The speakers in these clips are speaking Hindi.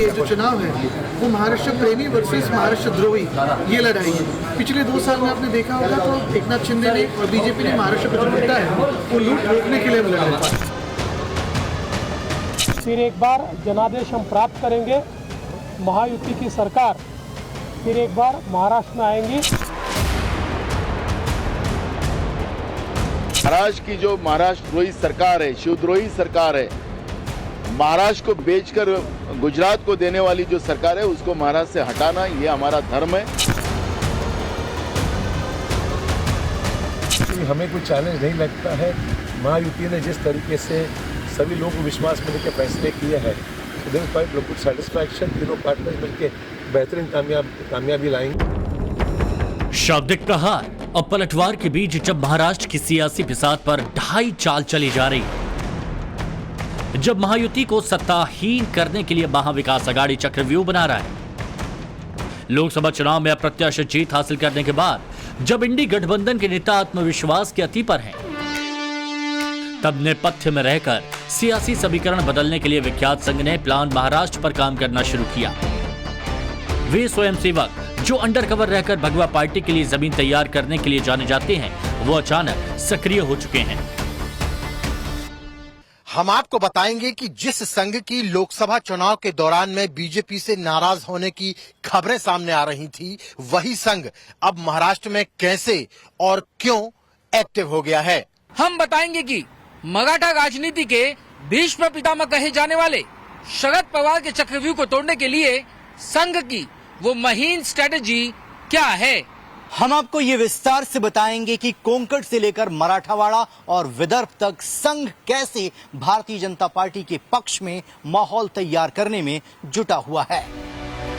ये जो चुनाव है वो महाराष्ट्र प्रेमी वर्सेस महाराष्ट्र द्रोही ये लड़ाई है। पिछले 2 साल में आपने देखा होगा तो एकनाथ शिंदे ने और बीजेपी ने महाराष्ट्र का जो मुद्दा है वो लूट रोकने के लिए लड़ रहे थे। फिर एक बार जनादेश हम प्राप्त करेंगे, महायुति की सरकार फिर एक बार महाराष्ट्र में आएंगी। महाराष्ट्र की जो महाराष्ट्र द्रोही सरकार है, शिवद्रोही सरकार है, महाराष्ट्र को बेचकर गुजरात को देने वाली जो सरकार है उसको महाराष्ट्र से हटाना ये हमारा धर्म है। हमें कोई चैलेंज नहीं लगता है। महायुति ने जिस तरीके से सभी लोगों को विश्वास में लेकर फैसले किए हैं, कुछ सेटिस्फैक्शन, तीनों पार्टनर मिलकर बेहतरीन कामयाबी लाएंगे। शाब्दिक प्रहार और पलटवार के बीच जब महाराष्ट्र की सियासी बिसात पर ढाई चाल चली जा रही है, जब महायुति को सत्ताहीन करने के लिए महाविकास अघाड़ी चक्रव्यूह बना रहा है, लोकसभा चुनाव में अप्रत्याशित जीत हासिल करने के बाद जब इंडी गठबंधन के नेता आत्मविश्वास के अति पर हैं, तब नेपथ्य में रहकर सियासी समीकरण बदलने के लिए विख्यात संघ ने प्लान महाराष्ट्र पर काम करना शुरू किया। वे स्वयंसेवक जो अंडरकवर रहकर भगवा पार्टी के लिए जमीन तैयार करने के लिए जाने जाते हैं, वो अचानक सक्रिय हो चुके हैं। हम आपको बताएंगे कि जिस संघ की लोकसभा चुनाव के दौरान में बीजेपी से नाराज होने की खबरें सामने आ रही थी, वही संघ अब महाराष्ट्र में कैसे और क्यों एक्टिव हो गया है। हम बताएंगे कि मराठा राजनीति के भीष्म पितामह कहे जाने वाले शरद पवार के चक्रव्यूह को तोड़ने के लिए संघ की वो महीन स्ट्रेटेजी क्या है। हम आपको ये विस्तार से बताएंगे कि कोंकण से लेकर मराठावाड़ा और विदर्भ तक संघ कैसे भारतीय जनता पार्टी के पक्ष में माहौल तैयार करने में जुटा हुआ है।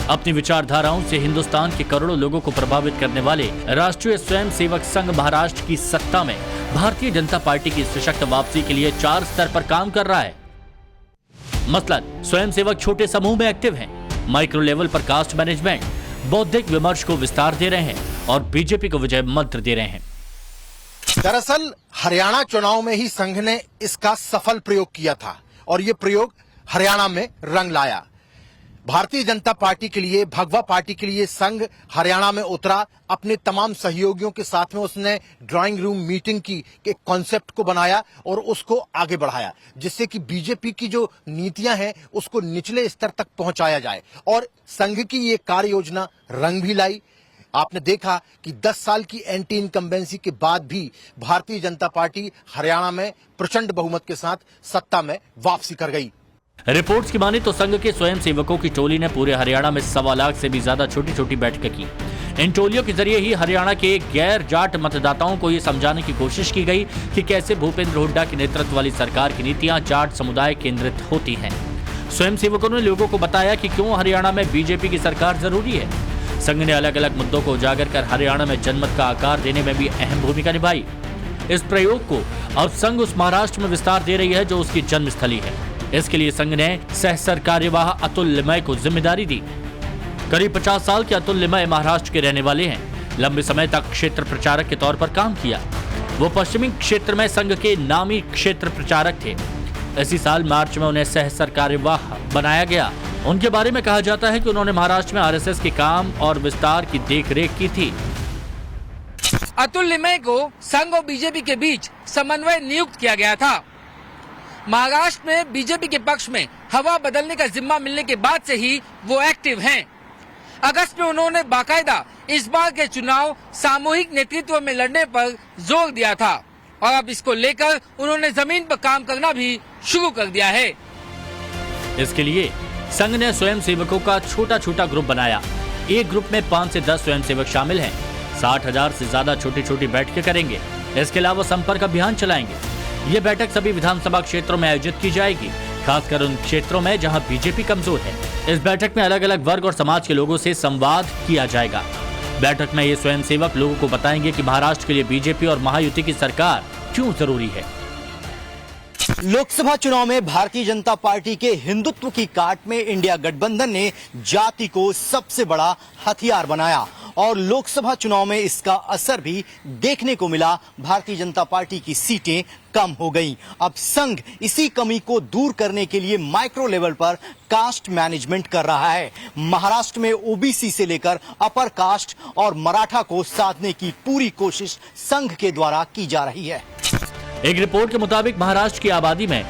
अपनी विचारधाराओं से हिंदुस्तान के करोड़ों लोगों को प्रभावित करने वाले राष्ट्रीय स्वयंसेवक संघ महाराष्ट्र की सत्ता में भारतीय जनता पार्टी की सशक्त वापसी के लिए 4 स्तर पर काम कर रहा है। मसलन स्वयंसेवक छोटे समूह में एक्टिव हैं, माइक्रो लेवल पर कास्ट मैनेजमेंट, बौद्धिक विमर्श को विस्तार दे रहे हैं और बीजेपी को विजय मंत्र दे रहे हैं। दरअसल हरियाणा चुनाव में ही संघ ने इसका सफल प्रयोग किया था और ये प्रयोग हरियाणा में रंग लाया। भारतीय जनता पार्टी के लिए, भगवा पार्टी के लिए संघ हरियाणा में उतरा। अपने तमाम सहयोगियों के साथ में उसने ड्राइंग रूम मीटिंग की एक कॉन्सेप्ट को बनाया और उसको आगे बढ़ाया, जिससे कि बीजेपी की जो नीतियां हैं उसको निचले स्तर तक पहुंचाया जाए। और संघ की ये कार्य योजना रंग भी लाई। आपने देखा कि 10 साल की एंटी इनकम्बेंसी के बाद भी भारतीय जनता पार्टी हरियाणा में प्रचंड बहुमत के साथ सत्ता में वापसी कर गई। रिपोर्ट्स की माने तो संघ के स्वयंसेवकों की टोली ने पूरे हरियाणा में 1.25 लाख से भी ज्यादा छोटी छोटी बैठकें की। इन टोलियों के जरिए ही हरियाणा के गैर जाट मतदाताओं को ये समझाने की कोशिश की गई कि कैसे भूपेंद्र हुड्डा के नेतृत्व वाली सरकार की नीतियां जाट समुदाय केंद्रित होती हैं। स्वयंसेवकों ने लोगों को बताया कि क्यों हरियाणा में बीजेपी की सरकार जरूरी है। संघ ने अलग अलग मुद्दों को उजागर कर हरियाणा में जनमत का आकार देने में भी अहम भूमिका निभाई। इस प्रयोग को अब संघ उस महाराष्ट्र में विस्तार दे रही है जो उसकी जन्मस्थली है। इसके लिए संघ ने सह सरकार्यवाह अतुल लिमय को जिम्मेदारी दी। करीब 50 साल के अतुल लिमय महाराष्ट्र के रहने वाले हैं। लंबे समय तक क्षेत्र प्रचारक के तौर पर काम किया। वो पश्चिमी क्षेत्र में संघ के नामी क्षेत्र प्रचारक थे। इसी साल मार्च में उन्हें सह सरकार्यवाह बनाया गया। उनके बारे में कहा जाता है कि उन्होंने महाराष्ट्र में आरएसएस के काम और विस्तार की देखरेख की थी। अतुल लिमय को संघ और बीजेपी के बीच समन्वय नियुक्त किया गया था। महाराष्ट्र में बीजेपी के पक्ष में हवा बदलने का जिम्मा मिलने के बाद से ही वो एक्टिव हैं। अगस्त में उन्होंने बाकायदा इस बार के चुनाव सामूहिक नेतृत्व में लड़ने पर जोर दिया था और अब इसको लेकर उन्होंने जमीन पर काम करना भी शुरू कर दिया है। इसके लिए संघ ने स्वयंसेवकों का छोटा छोटा ग्रुप बनाया। एक ग्रुप में 5 से 10 स्वयंसेवक शामिल हैं। 60,000 से ज्यादा छोटी छोटी बैठकें करेंगे। इसके अलावा संपर्क अभियान चलाएंगे। ये बैठक सभी विधानसभा क्षेत्रों में आयोजित की जाएगी, खासकर उन क्षेत्रों में जहां बीजेपी कमजोर है। इस बैठक में अलग अलग वर्ग और समाज के लोगों से संवाद किया जाएगा। बैठक में ये स्वयंसेवक लोगों को बताएंगे कि महाराष्ट्र के लिए बीजेपी और महायुति की सरकार क्यों जरूरी है। लोकसभा चुनाव में भारतीय जनता पार्टी के हिंदुत्व की काट में इंडिया गठबंधन ने जाति को सबसे बड़ा हथियार बनाया और लोकसभा चुनाव में इसका असर भी देखने को मिला। भारतीय जनता पार्टी की सीटें कम हो गईं। अब संघ इसी कमी को दूर करने के लिए माइक्रो लेवल पर कास्ट मैनेजमेंट कर रहा है। महाराष्ट्र में ओबीसी से लेकर अपर कास्ट और मराठा को साधने की पूरी कोशिश संघ के द्वारा की जा रही है। एक रिपोर्ट के मुताबिक महाराष्ट्र की आबादी में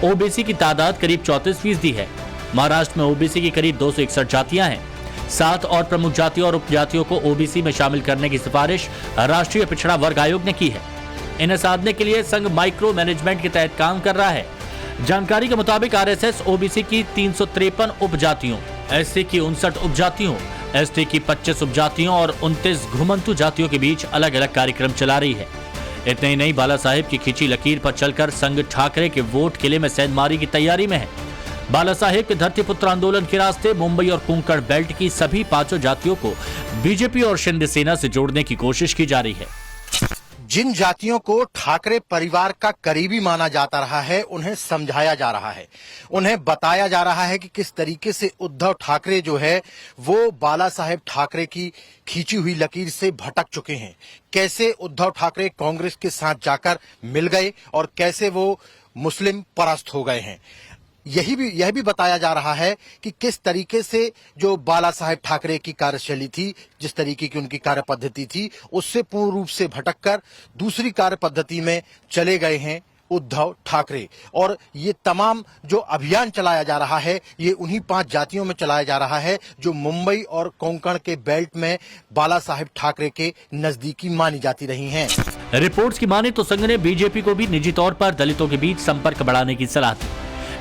ओबीसी की तादाद करीब 34% है। महाराष्ट्र में ओबीसी की करीब 261 जातियां हैं। 7 और प्रमुख जातियों और उपजातियों को ओबीसी में शामिल करने की सिफारिश राष्ट्रीय पिछड़ा वर्ग आयोग ने की है। इन्हें साधने के लिए संघ माइक्रो मैनेजमेंट के तहत काम कर रहा है। जानकारी के मुताबिक आरएसएस ओबीसी की 353 उपजातियों, एससी की 59 उपजातियों, एसटी की 25 उपजातियों और 29 घुमंतु जातियों के बीच अलग अलग कार्यक्रम चला रही है। इतने ही नहीं, बाला साहेब की खींची लकीर पर चलकर संघ ठाकरे के वोट किले में सेंधमारी की तैयारी में है। बाला साहेब के धरतीपुत्र आंदोलन के रास्ते मुंबई और कोंकण बेल्ट की सभी 5 जातियों को बीजेपी और शिंदे सेना से जोड़ने की कोशिश की जा रही है। जिन जातियों को ठाकरे परिवार का करीबी माना जाता रहा है, उन्हें समझाया जा रहा है, उन्हें बताया जा रहा है कि किस तरीके से उद्धव ठाकरे जो है वो बाला साहेब ठाकरे की खींची हुई लकीर से भटक चुके हैं। कैसे उद्धव ठाकरे कांग्रेस के साथ जाकर मिल गए और कैसे वो मुस्लिम परस्त हो गए हैं। यह भी बताया जा रहा है कि किस तरीके से जो बाला साहेब ठाकरे की कार्यशैली थी, जिस तरीके की उनकी कार्य पद्धति थी, उससे पूर्ण रूप से भटककर दूसरी कार्य पद्धति में चले गए हैं उद्धव ठाकरे। और ये तमाम जो अभियान चलाया जा रहा है, ये उन्हीं 5 जातियों में चलाया जा रहा है जो मुंबई और कोंकण के बेल्ट में बाला साहेब ठाकरे के नजदीकी मानी जाती रही हैं। रिपोर्ट्स की माने तो संघ ने बीजेपी को भी निजी तौर पर दलितों के बीच संपर्क बढ़ाने की सलाह दी।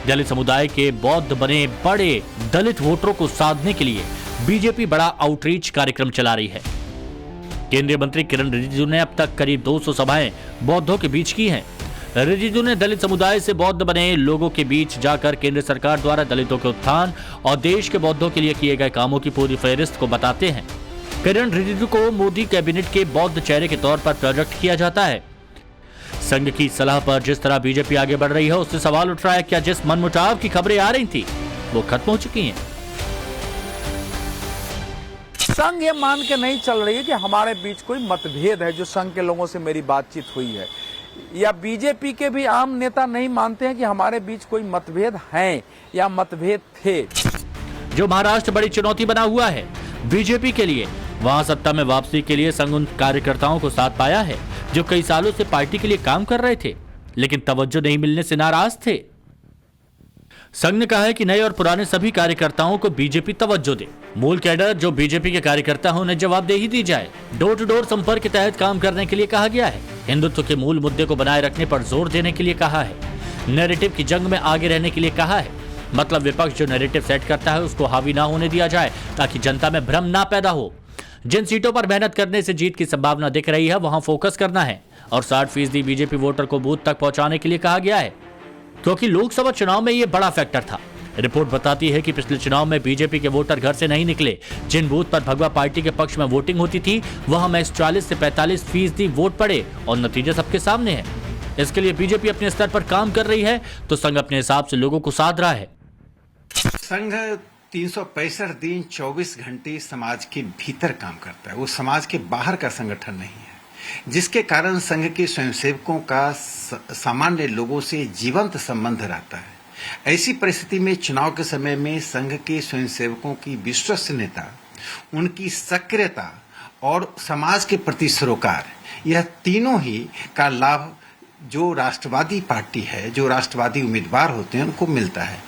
दलित समुदाय के बौद्ध बने बड़े दलित वोटरों को साधने के लिए बीजेपी बड़ा आउटरीच कार्यक्रम चला रही है। केंद्रीय मंत्री किरण रिजिजू ने अब तक करीब 200 सभाएं बौद्धों के बीच की हैं। रिजिजू ने दलित समुदाय से बौद्ध बने लोगों के बीच जाकर केंद्र सरकार द्वारा दलितों के उत्थान और देश के बौद्धों के लिए किए गए कामों की पूरी फहरिस्त को बताते हैं। किरण रिजिजू को मोदी कैबिनेट के बौद्ध चेहरे के तौर पर प्रोजेक्ट किया जाता है। संघ की सलाह पर जिस तरह बीजेपी आगे बढ़ रही है, उससे सवाल उठ रहा है क्या जिस मनमुटाव की खबरें आ रही थी वो खत्म हो चुकी हैं। संघ ये मान के नहीं चल रही है कि हमारे बीच कोई मतभेद है। जो संघ के लोगों से मेरी बातचीत हुई है, या बीजेपी के भी आम नेता नहीं मानते हैं कि हमारे बीच कोई मतभेद हैं या मतभेद थे। जो महाराष्ट्र बड़ी चुनौती बना हुआ है बीजेपी के लिए, वहां सत्ता में वापसी के लिए संघ उन कार्यकर्ताओं को साथ पाया है जो कई सालों से पार्टी के लिए काम कर रहे थे लेकिन तवज्जो नहीं मिलने से नाराज थे। संघ ने कहा है कि नए और पुराने सभी कार्यकर्ताओं को बीजेपी तवज्जो दे। मूल कैडर जो बीजेपी के कार्यकर्ता हैं उन्हें जवाबदेही दी जाए। डोर टू डोर संपर्क के तहत काम करने के लिए कहा गया है। हिंदुत्व के मूल मुद्दे को बनाए रखने पर जोर देने के लिए कहा है। नैरेटिव की जंग में आगे रहने के लिए कहा है। मतलब विपक्ष जो नैरेटिव सेट करता है उसको हावी ना होने दिया जाए ताकि जनता में भ्रम ना पैदा हो। जिन सीटों पर मेहनत करने से जीत की संभावना दिख रही है वहां फोकस करना है और 60% बीजेपी वोटर को बूथ तक पहुंचाने के लिए कहा गया है, क्योंकि लोकसभा चुनाव में यह बड़ा फैक्टर था। रिपोर्ट बताती है कि पिछले चुनाव में बीजेपी के वोटर घर से नहीं निकले। जिन बूथ पर भगवा पार्टी के पक्ष में वोटिंग होती थी वहां में 40 से 45% वोट पड़े और नतीजे सबके सामने है। इसके लिए बीजेपी अपने स्तर पर काम कर रही है तो संघ अपने हिसाब से लोगों को साध रहा है। संघ 365 दिन 24 घंटे समाज के भीतर काम करता है, वो समाज के बाहर का संगठन नहीं है, जिसके कारण संघ के स्वयंसेवकों का सामान्य लोगों से जीवंत संबंध रहता है। ऐसी परिस्थिति में चुनाव के समय में संघ के स्वयंसेवकों की विश्वसनीयता, उनकी सक्रियता और समाज के प्रति सरोकार, यह तीनों ही का लाभ जो राष्ट्रवादी पार्टी है, जो राष्ट्रवादी उम्मीदवार होते हैं उनको मिलता है।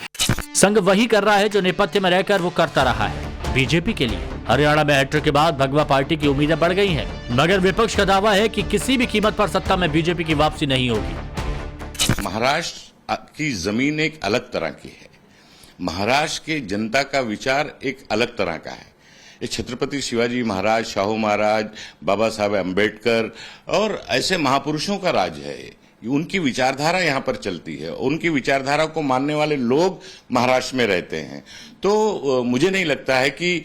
संघ वही कर रहा है जो नेपथ्य में रहकर वो करता रहा है बीजेपी के लिए। हरियाणा में हैट्रिक के बाद भगवा पार्टी की उम्मीदें बढ़ गई हैं, मगर विपक्ष का दावा है कि किसी भी कीमत पर सत्ता में बीजेपी की वापसी नहीं होगी। महाराष्ट्र की जमीन एक अलग तरह की है। महाराष्ट्र की जनता का विचार एक अलग तरह का है। ये छत्रपति शिवाजी महाराज, शाहू महाराज, बाबा साहब अम्बेडकर और ऐसे महापुरुषों का राज है। उनकी विचारधारा यहाँ पर चलती है। उनकी विचारधारा को मानने वाले लोग महाराष्ट्र में रहते हैं। तो मुझे नहीं लगता है कि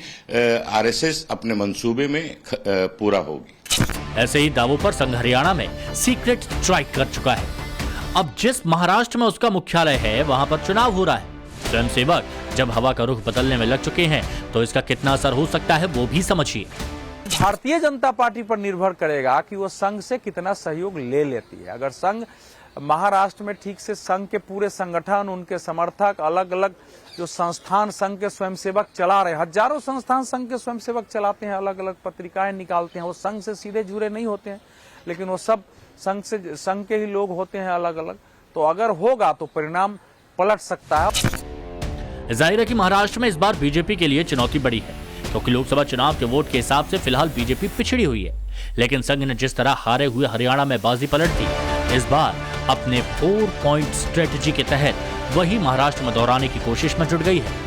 आरएसएस अपने मंसूबे में पूरा होगी। ऐसे ही दावों पर संघ हरियाणा में सीक्रेट स्ट्राइक कर चुका है। अब जिस महाराष्ट्र में उसका मुख्यालय है वहां पर चुनाव हो रहा है। स्वयंसेवक जब हवा का रुख बदलने में लग चुके हैं तो इसका कितना असर हो सकता है वो भी समझिए। भारतीय जनता पार्टी पर निर्भर करेगा कि वो संघ से कितना सहयोग ले लेती है। अगर संघ महाराष्ट्र में ठीक से संघ के पूरे संगठन, उनके समर्थक, अलग अलग जो संस्थान संघ के स्वयंसेवक चला रहे, हजारों संस्थान संघ के स्वयंसेवक चलाते हैं, अलग अलग पत्रिकाएं निकालते हैं, वो संघ से सीधे जुड़े नहीं होते हैं, लेकिन वो सब संघ के ही लोग होते हैं अलग अलग। तो अगर होगा तो परिणाम पलट सकता है। जाहिर है कि महाराष्ट्र में इस बार बीजेपी के लिए चुनौती बड़ी है, क्योंकि लोकसभा चुनाव के वोट के हिसाब से फिलहाल बीजेपी पिछड़ी हुई है। लेकिन संघ ने जिस तरह हारे हुए हरियाणा में बाजी पलट दी, इस बार अपने 4 पॉइंट स्ट्रेटजी के तहत वही महाराष्ट्र में दोहराने की कोशिश में जुट गई है।